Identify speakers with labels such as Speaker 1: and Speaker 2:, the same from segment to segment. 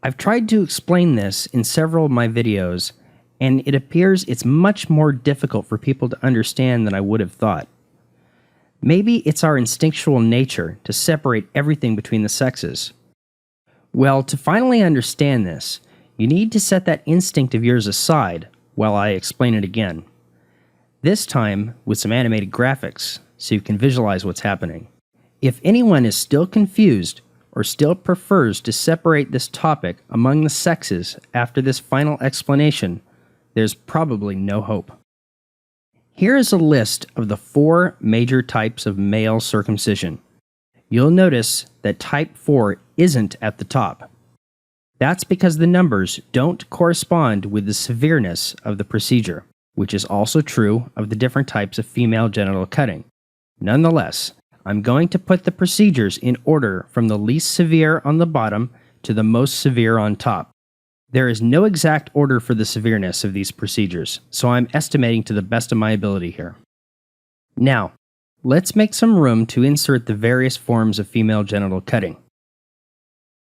Speaker 1: I've tried to explain this in several of my videos, and it appears it's much more difficult for people to understand than I would have thought. Maybe it's our instinctual nature to separate everything between the sexes. Well, to finally understand this, you need to set that instinct of yours aside while I explain it again. This time with some animated graphics, so you can visualize what's happening. If anyone is still confused or still prefers to separate this topic among the sexes after this final explanation, there's probably no hope. Here is a list of the 4 major types of male circumcision. You'll notice that type 4 isn't at the top. That's because the numbers don't correspond with the severeness of the procedure, which is also true of the different types of female genital cutting. Nonetheless, I'm going to put the procedures in order from the least severe on the bottom to the most severe on top. There is no exact order for the severeness of these procedures, so I'm estimating to the best of my ability here. Now, let's make some room to insert the various forms of female genital cutting.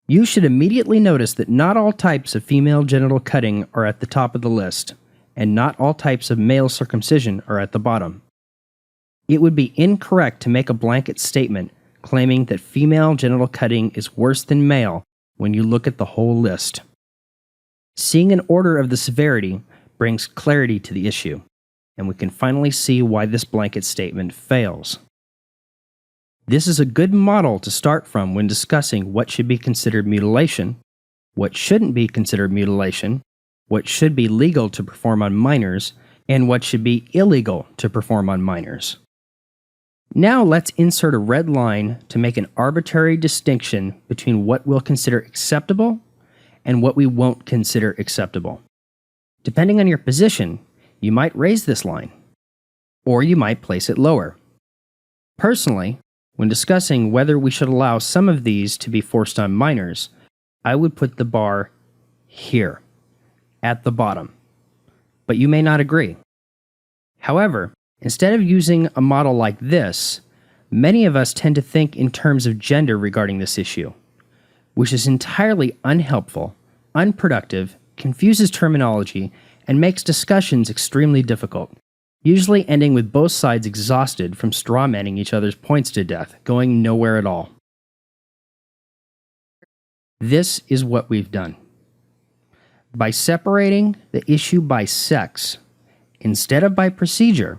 Speaker 1: You should immediately notice that not all types of female genital cutting are at the top of the list, and not all types of male circumcision are at the bottom. It would be incorrect to make a blanket statement claiming that female genital cutting is worse than male when you look at the whole list. Seeing an order of the severity brings clarity to the issue, and we can finally see why this blanket statement fails. This is a good model to start from when discussing what should be considered mutilation, what shouldn't be considered mutilation, what should be legal to perform on minors, and what should be illegal to perform on minors. Now let's insert a red line to make an arbitrary distinction between what we'll consider acceptable and what we won't consider acceptable. Depending on your position, you might raise this line, or you might place it lower. Personally, when discussing whether we should allow some of these to be forced on minors, I would put the bar here, at the bottom. But you may not agree. However, instead of using a model like this, many of us tend to think in terms of gender regarding this issue, which is entirely unhelpful, unproductive, confuses terminology, and makes discussions extremely difficult, usually ending with both sides exhausted from strawmanning each other's points to death, going nowhere at all. This is what we've done. By separating the issue by sex, instead of by procedure,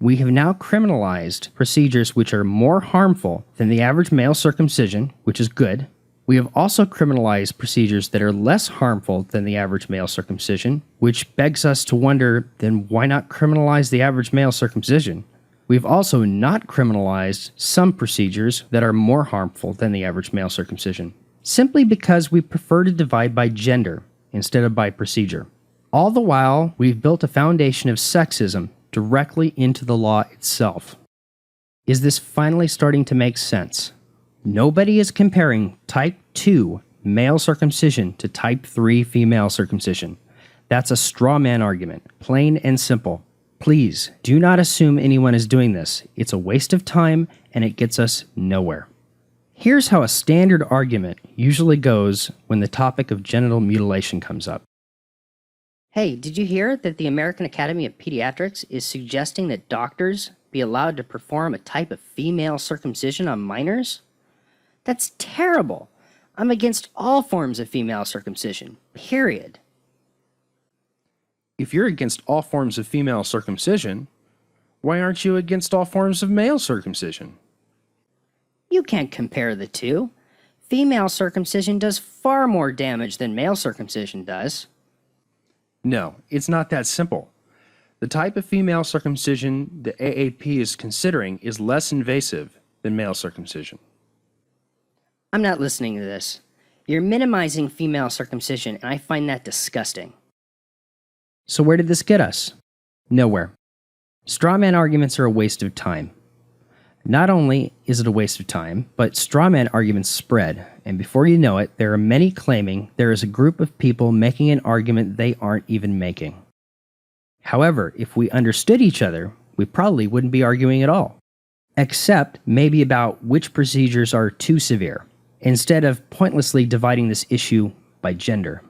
Speaker 1: we have now criminalized procedures which are more harmful than the average male circumcision, which is good. We have also criminalized procedures that are less harmful than the average male circumcision, which begs us to wonder, then why not criminalize the average male circumcision? We've also not criminalized some procedures that are more harmful than the average male circumcision, simply because we prefer to divide by gender instead of by procedure. All the while, we've built a foundation of sexism directly into the law itself. Is this finally starting to make sense? Nobody is comparing type 2 male circumcision to type 3 female circumcision. That's a straw man argument, plain and simple. Please, do not assume anyone is doing this. It's a waste of time and it gets us nowhere. Here's how a standard argument usually goes when the topic of genital mutilation comes up.
Speaker 2: Hey, did you hear that the American Academy of Pediatrics is suggesting that doctors be allowed to perform a type of female circumcision on minors? That's terrible. I'm against all forms of female circumcision, period.
Speaker 3: If you're against all forms of female circumcision, why aren't you against all forms of male circumcision?
Speaker 2: You can't compare the two. Female circumcision does far more damage than male circumcision does.
Speaker 3: No, it's not that simple. The type of female circumcision the AAP is considering is less invasive than male circumcision.
Speaker 2: I'm not listening to this. You're minimizing female circumcision, and I find that disgusting.
Speaker 1: So where did this get us? Nowhere. Strawman arguments are a waste of time. Not only is it a waste of time, but strawman arguments spread, and before you know it, there are many claiming there is a group of people making an argument they aren't even making. However, if we understood each other, we probably wouldn't be arguing at all. Except maybe about which procedures are too severe, instead of pointlessly dividing this issue by gender.